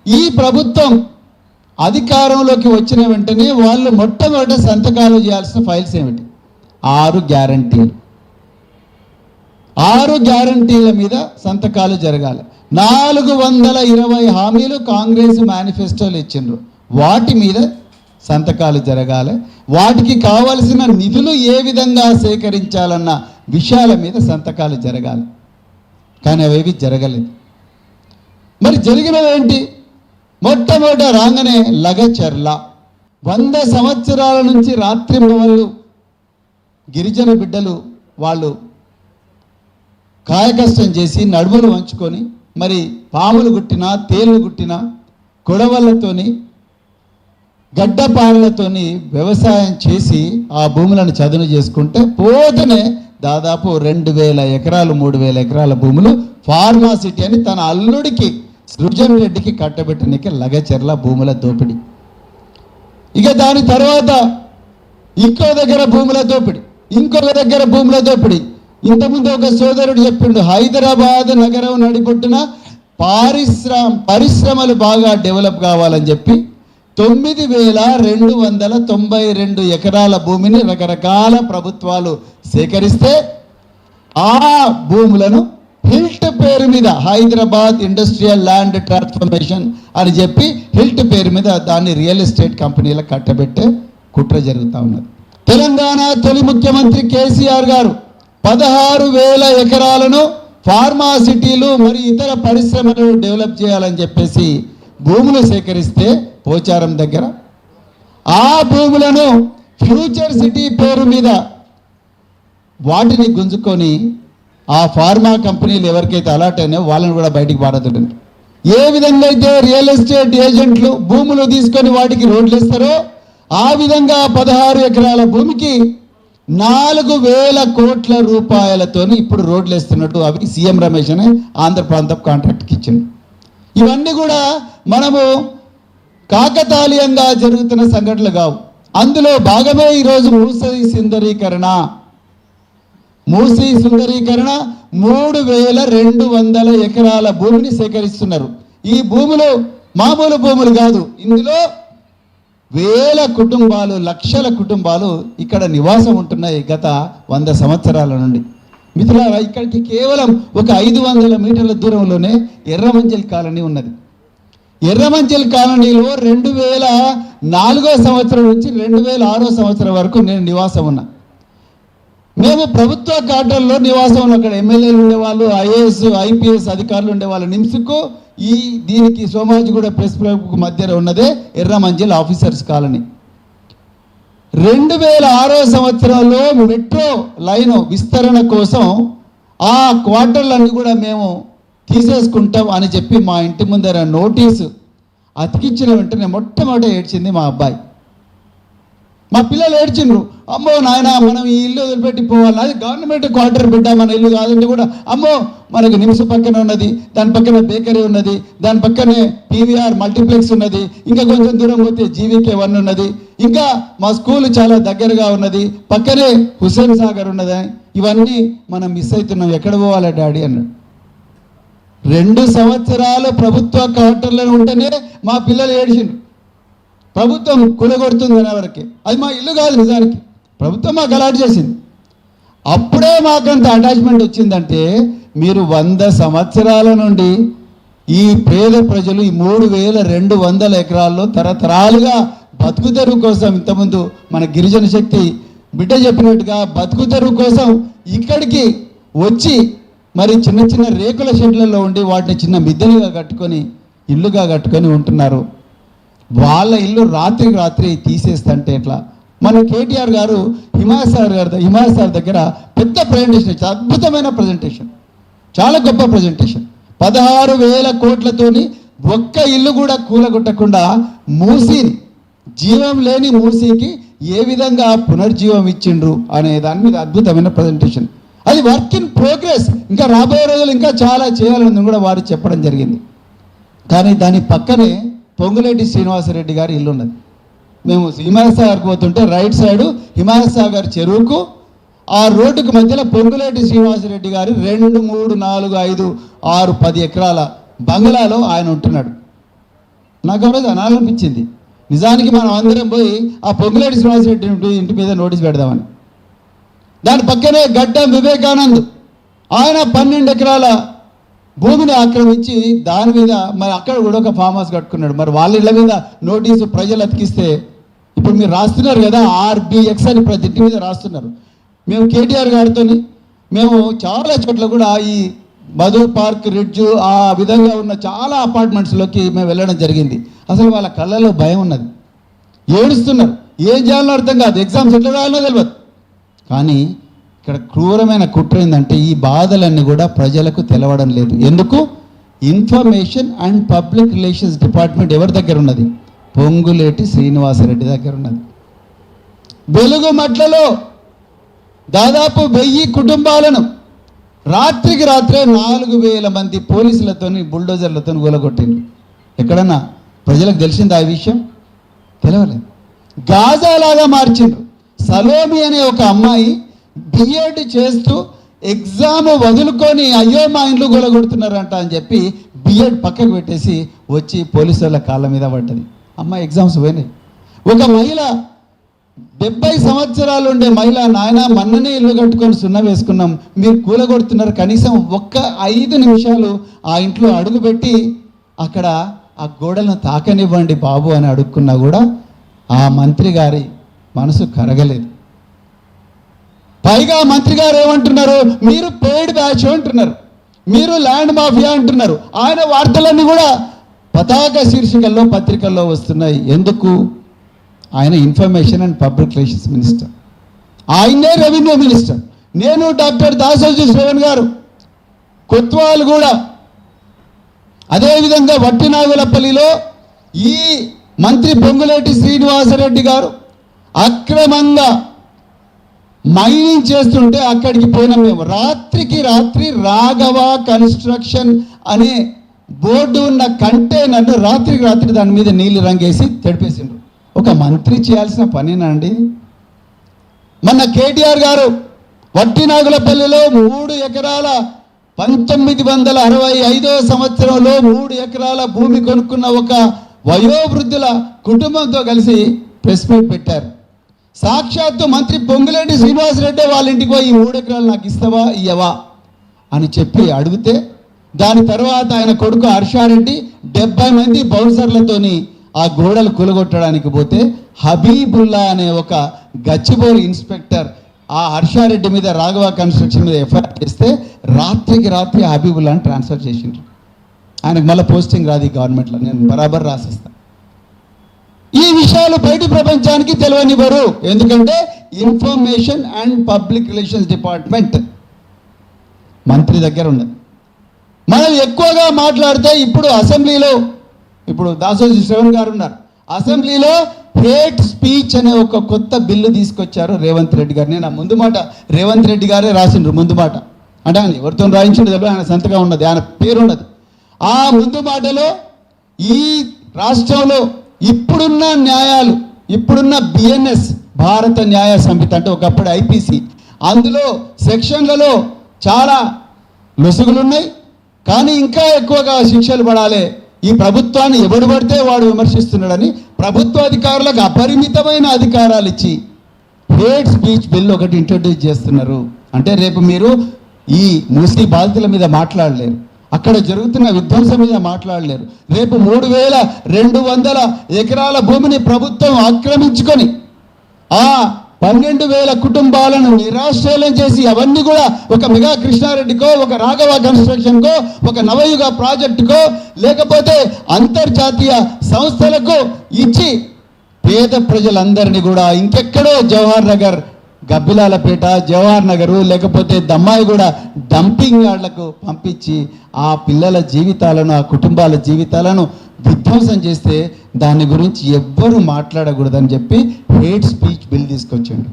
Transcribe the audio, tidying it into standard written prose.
ఈ ప్రభుత్వం అధికారంలోకి వచ్చిన వెంటనే వాళ్ళు మొట్టమొదట సంతకాలు చేయాల్సిన ఫైల్స్ ఏమిటి? 6 గ్యారంటీలు. 6 గ్యారంటీల మీద సంతకాలు జరగాలి. 420 హామీలు కాంగ్రెస్ మేనిఫెస్టోలు ఇచ్చిండ్రు, వాటి మీద సంతకాలు జరగాలి. వాటికి కావలసిన నిధులు ఏ విధంగా సేకరించాలన్న విషయాల మీద సంతకాలు జరగాలి. కానీ అవేవి జరగలేదు. మరి జరిగినవేంటి? మొట్టమొదట రాగానే లగచర్ల 100 సంవత్సరాల నుంచి రాత్రి మొదలు గిరిజన బిడ్డలు వాళ్ళు కాయకష్టం చేసి నడుములు వంచుకొని మరి పాములు గుట్టినా తేళ్లు గుట్టినా కొడవళ్ళతోని గడ్డపారలతోని వ్యవసాయం చేసి ఆ భూములను చదును చేసుకుంటే పోతనే దాదాపు 2000 ఎకరాలు 3000 ఎకరాల భూములు ఫార్మాసిటీ అని తన అల్లుడికి సృజన్ రెడ్డికి కట్టబెట్టడానికి లగచర్ల భూముల దోపిడీ. ఇక దాని తర్వాత ఇంకో దగ్గర భూముల దోపిడీ, ఇంకొక దగ్గర భూముల దోపిడీ. ఇంతకుముందు ఒక సోదరుడు చెప్పిండు, హైదరాబాద్ నగరం నడిబొట్టున పరిశ్రమలు బాగా డెవలప్ కావాలని చెప్పి 9292 ఎకరాల భూమిని రకరకాల ప్రభుత్వాలు సేకరిస్తే ఆ భూములను హిల్ట్ పేరు మీద హైదరాబాద్ ఇండస్ట్రియల్ ల్యాండ్ ట్రాన్స్ఫర్మేషన్ అని చెప్పి హిల్ట్ పేరు మీద దాన్ని రియల్ ఎస్టేట్ కంపెనీలకు కట్టబెట్టే కుట్ర జరుగుతూ ఉన్నది. తెలంగాణ తొలి ముఖ్యమంత్రి కేసీఆర్ గారు 16,000 ఎకరాలను ఫార్మాసిటీలు మరి ఇతర పరిశ్రమలను డెవలప్ చేయాలని చెప్పేసి భూములు సేకరిస్తే పోచారం దగ్గర ఆ భూములను ఫ్యూచర్ సిటీ పేరు మీద వాటిని గుంజుకొని ఆ ఫార్మా కంపెనీలు ఎవరికైతే అలాట్ అయినాయో వాళ్ళని కూడా బయటికి పారదుంటారు. ఏ విధంగా అయితే రియల్ ఎస్టేట్ ఏజెంట్లు భూములు తీసుకొని వాటికి రోడ్లు ఇస్తారో ఆ విధంగా 16 ఎకరాల భూమికి 4,000 కోట్ల రూపాయలతోని ఇప్పుడు రోడ్లు వేస్తున్నట్టు అవి సీఎం రమేష్ అనే ఆంధ్ర ప్రాంతం కాంట్రాక్ట్కి ఇచ్చింది. ఇవన్నీ కూడా మనము కాకతాళీయంగా జరుగుతున్న సంఘటనలు కావు. అందులో భాగమే ఈరోజు మూసీ సుందరీకరణ 3,200 ఎకరాల భూమిని సేకరిస్తున్నారు. ఈ భూములు మామూలు భూములు కాదు, ఇందులో వేల కుటుంబాలు లక్షల కుటుంబాలు ఇక్కడ నివాసం ఉంటున్నాయి గత 100 సంవత్సరాల నుండి. మిత్రులారా, ఇక్కడికి కేవలం ఒక 500 మీటర్ల దూరంలోనే ఎర్రమంజిల్ కాలనీ ఉన్నది. ఎర్రమంజిల్ కాలనీలో 2004 సంవత్సరం నుంచి 2006 సంవత్సరం వరకు నేను నివాసం ఉన్నా. మేము ప్రభుత్వ క్వార్టర్లో నివాసం ఉన్న అక్కడ ఎమ్మెల్యేలు ఉండేవాళ్ళు, ఐఏఎస్ ఐపీఎస్ అధికారులు ఉండేవాళ్ళు. నిమ్స్కు దీనికి సోమాజిగూడ ప్రెస్ క్లబ్కు మధ్యలో ఉన్నదే ఎర్రమంజిల్ ఆఫీసర్స్ కాలనీ. 2006 సంవత్సరంలో మెట్రో లైన్ విస్తరణ కోసం ఆ క్వార్టర్లన్నీ కూడా మేము తీసేసుకుంటాం అని చెప్పి మా ఇంటి ముందర నోటీసు అతికించిన వెంటనే మొట్టమొదట ఏడ్చింది మా అబ్బాయి. మా పిల్లలు ఏడ్చిండ్రు, అమ్మో నాయన మనం ఈ ఇల్లు వదిలిపెట్టి పోవాలి, అది గవర్నమెంట్ క్వార్టర్ బిడ్డ, మన ఇల్లు కాదంటే కూడా అమ్మో మనకు నిమ్స్ పక్కన ఉన్నది, దాని పక్కన బేకరీ ఉన్నది, దాని పక్కనే పీవీఆర్ మల్టీప్లెక్స్ ఉన్నది, ఇంకా కొంచెం దూరం పోతే జీవీకే 1 ఉన్నది, ఇంకా మా స్కూల్ చాలా దగ్గరగా ఉన్నది, పక్కనే హుస్సేన్ సాగర్ ఉన్నది, ఇవన్నీ మనం మిస్ అవుతున్నాం, ఎక్కడ పోవాలి డాడీ అన్నాడు. 2 సంవత్సరాలు ప్రభుత్వ క్వార్టర్లో ఉంటేనే మా పిల్లలు ఏడ్చిండ్రు. ప్రభుత్వం కూలగొడుతుంది అనే వరకే, అది మా ఇల్లు కాదు, నిజానికి ప్రభుత్వం మాకు అలాట్ చేసింది. అప్పుడే మాకంత అటాచ్మెంట్ వచ్చిందంటే మీరు 100 సంవత్సరాల నుండి ఈ పేద ప్రజలు ఈ 3,200 ఎకరాల్లో తరతరాలుగా బతుకుతెరువు కోసం, ఇంతకుముందు మన గిరిజన శక్తి బిడ్డ చెప్పినట్టుగా బతుకుతెరువు కోసం ఇక్కడికి వచ్చి మరి చిన్న చిన్న రేకుల షెడ్లలో ఉండి వాటిని చిన్న మిద్దెలుగా కట్టుకొని ఇల్లుగా కట్టుకొని ఉంటున్నారు. వాళ్ళ ఇల్లు రాత్రికి రాత్రి తీసేస్తంటే ఎట్లా? మన కేటీఆర్ గారు హిమాయత్ సార్ దగ్గర పెద్ద ప్రజెంటేషన్ ఇచ్చారు, అద్భుతమైన ప్రజెంటేషన్, చాలా గొప్ప ప్రజెంటేషన్. 16,000 కోట్లతోని ఒక్క ఇల్లు కూడా కూలగొట్టకుండా మూసీని, జీవం లేని మూసీకి ఏ విధంగా పునర్జీవం ఇచ్చిండ్రు అనే దాని మీద అద్భుతమైన ప్రజెంటేషన్. అది వర్క్ ఇన్ ప్రోగ్రెస్, ఇంకా రాబోయే రోజులు ఇంకా చాలా చేయాలని కూడా వారు చెప్పడం జరిగింది. కానీ దాని పక్కనే పొంగులేటి శ్రీనివాసరెడ్డి గారి ఇల్లు ఉన్నది. మేము హిమాయత్ సాగర్కి పోతుంటే రైట్ సైడు హిమాయత్ సాగర్ చెరువుకు ఆ రోడ్డుకు మధ్యలో పొంగులేటి శ్రీనివాసరెడ్డి గారి 2, 3, 4, 5, 6, 10 ఎకరాల బంగ్లాలో ఆయన ఉంటున్నాడు. నాకు ఆ రోజు అనాలనిపించింది. నిజానికి మనం అందరం పోయి ఆ పొంగులేటి శ్రీనివాసరెడ్డి ఇంటి మీద నోటీస్ పెడదామని. దాని పక్కనే గడ్డం వివేకానంద్, ఆయన 12 ఎకరాల భూమిని ఆక్రమించి దాని మీద మరి అక్కడ కూడా ఒక ఫామ్ హౌస్ కట్టుకున్నాడు. మరి వాళ్ళ ఇళ్ళ మీద నోటీసు ప్రజలు అతికిస్తే ఇప్పుడు మీరు రాస్తున్నారు కదా, RBX అని ప్రతి ఇంటి మీద రాస్తున్నారు. మేము కేటీఆర్ గారితో మేము చాలా చోట్ల కూడా ఈ మధుర్ పార్క్, రిడ్జ్, ఆ విధంగా ఉన్న చాలా అపార్ట్మెంట్స్లోకి మేము వెళ్ళడం జరిగింది. అసలు వాళ్ళ కళ్ళలో భయం ఉన్నది, ఏడుస్తున్నారు, ఏం చేయాలో అర్థం కాదు, ఎగ్జామ్స్ ఎట్లా రాయాలో తెలియదు. కానీ ఇక్కడ క్రూరమైన కుట్ర ఏంటంటే ఈ బాధలన్నీ కూడా ప్రజలకు తెలవడం లేదు. ఎందుకు? Information and public relations department ఎవరి దగ్గర ఉన్నది? పొంగులేటి శ్రీనివాసరెడ్డి దగ్గర ఉన్నది. వెలుగు మట్లలో దాదాపు 1000 కుటుంబాలను రాత్రికి రాత్రే 4000 మంది పోలీసులతోని బుల్డోజర్లతో కూలగొట్టింది. ఎక్కడన్నా ప్రజలకు తెలిసింది ఆ విషయం? తెలవలేదు. గాజాలాగా మార్చిండ్రు. సలోమి అనే ఒక అమ్మాయి బిఎడ్ చేస్తూ ఎగ్జామ్ వదులుకొని అయ్యో మా ఇంట్లో కూలగొడుతున్నారంట అని చెప్పి బిఎడ్ పక్కకు పెట్టేసి వచ్చి పోలీసు వాళ్ళ కాళ్ళ మీద పడ్డది. అమ్మాయి ఎగ్జామ్స్ పోయినాయి. ఒక మహిళ 70 సంవత్సరాలు ఉండే మహిళ, నాయన మొన్ననే ఇల్లు కట్టుకొని సున్న వేసుకున్నాం, మీరు కూలగొడుతున్నారు, కనీసం ఒక్క 5 నిమిషాలు ఆ ఇంట్లో అడుగుపెట్టి అక్కడ ఆ గోడలను తాకనివ్వండి బాబు అని అడుక్కున్నా కూడా ఆ మంత్రి గారి మనసు కరగలేదు. పైగా మంత్రి గారు ఏమంటున్నారు? మీరు పెయిడ్ బ్యాచ్ అంటున్నారు, మీరు ల్యాండ్ మాఫియా అంటున్నారు. ఆయన వార్తలన్నీ కూడా పతాక శీర్షికల్లో పత్రికల్లో వస్తున్నాయి. ఎందుకు? ఆయన information and public relations minister, ఆయనే రెవెన్యూ మినిస్టర్. నేను డాక్టర్ దాసోజీ శ్రవణ్ గారు కొత్వాల్ కూడా, అదేవిధంగా వట్టినాగులపల్లిలో ఈ మంత్రి పొంగులేటి శ్రీనివాసరెడ్డి గారు అక్రమంగా మైనింగ్ చేస్తుంటే అక్కడికి పోయినాం మేము. రాత్రికి రాత్రి రాఘవ కన్స్ట్రక్షన్ అనే బోర్డు ఉన్న కంటైనర్ను రాత్రికి రాత్రి దాని మీద నీళ్లు రంగేసి తెడిపేసిండ్రు. ఒక మంత్రి చేయాల్సిన పనేనా అండి? మొన్న కేటీఆర్ గారు వట్టినాగులపల్లిలో 3 ఎకరాల 1965వ సంవత్సరంలో 3 ఎకరాల భూమి కొనుక్కున్న ఒక వయోవృద్ధుల కుటుంబంతో కలిసి ప్రెస్ మీట్ పెట్టారు. సాక్షాత్తు మంత్రి పొంగులేటి శ్రీనివాసరెడ్డి వాళ్ళ ఇంటికి పోయి 3 ఎకరాలు నాకు ఇస్తావా ఇయ్యవా అని చెప్పి అడిగితే, దాని తర్వాత ఆయన కొడుకు హర్షారెడ్డి 70 మంది బౌన్సర్లతోని ఆ గోడలు కూలగొట్టడానికి పోతే హబీబుల్లా అనే ఒక గచ్చిబౌలి ఇన్స్పెక్టర్ ఆ హర్షారెడ్డి మీద రాఘవ కన్స్ట్రక్షన్ మీద ఎఫ్ఐఆర్ చేస్తే రాత్రికి రాత్రి హబీబుల్లాని ట్రాన్స్ఫర్ చేసిండ్రు. ఆయనకు మళ్ళీ పోస్టింగ్ రాదు ఈ గవర్నమెంట్లో, నేను బరాబర్ రాసిస్తాను. ఈ విషయాలు బయట ప్రపంచానికి తెలియనివ్వరు. ఎందుకంటే information and public relations department మంత్రి దగ్గర ఉన్నది. మనం ఎక్కువగా మాట్లాడితే ఇప్పుడు అసెంబ్లీలో, ఇప్పుడు దాసోజీ శ్రవణ్ గారు ఉన్నారు, అసెంబ్లీలో హేట్ స్పీచ్ అనే ఒక కొత్త బిల్లు తీసుకొచ్చారు రేవంత్ రెడ్డి గారు. నేను ఆ ముందు మాట రేవంత్ రెడ్డి గారే రాసిండ్రు. ముందు మాట అంటే ఆయన ఎవరితో రాయించిండు తెలియదు, ఆయన సంతకం ఉన్నది, ఆయన పేరు ఉన్నది. ఆ ముందు మాటలో ఈ రాష్ట్రంలో ఇప్పుడున్న న్యాయాలు, ఇప్పుడున్న బిఎన్ఎస్ భారత న్యాయ సంహిత అంటే ఒకప్పుడు IPC, అందులో సెక్షన్లలో చాలా లొసుగులున్నాయి. కానీ ఇంకా ఎక్కువగా శిక్షలు పడాలి. ఈ ప్రభుత్వాన్ని ఎవడు పడితే వాడు విమర్శిస్తున్నాడని ప్రభుత్వ అధికారులకు అపరిమితమైన అధికారాలు ఇచ్చి హేట్ స్పీచ్ బిల్ ఒకటి ఇంట్రడ్యూస్ చేస్తున్నారు. అంటే రేపు మీరు ఈ మూసీ బాధితుల మీద మాట్లాడలేరు, అక్కడ జరుగుతున్న విధ్వంసం మీద మాట్లాడలేరు. రేపు 3200 ఎకరాల భూమిని ప్రభుత్వం ఆక్రమించుకొని ఆ 12,000 కుటుంబాలను నిరాశ్రయం చేసి అవన్నీ కూడా ఒక మెగా కృష్ణారెడ్డికో, ఒక రాఘవ కన్స్ట్రక్షన్కో, ఒక నవయుగ ప్రాజెక్టుకో, లేకపోతే అంతర్జాతీయ సంస్థలకు ఇచ్చి పేద ప్రజలందరినీ కూడా ఇంకెక్కడో జవహర్ నగర్, గబ్బిలాలపేట, జవహర్ నగరు, లేకపోతే దమ్మాయిగూడ డంపింగ్ యార్డ్లకు పంపించి ఆ పిల్లల జీవితాలను, ఆ కుటుంబాల జీవితాలను విధ్వంసం చేస్తే దాని గురించి ఎవ్వరూ మాట్లాడకూడదని చెప్పి హేట్ స్పీచ్ బిల్ తీసుకొచ్చాడు.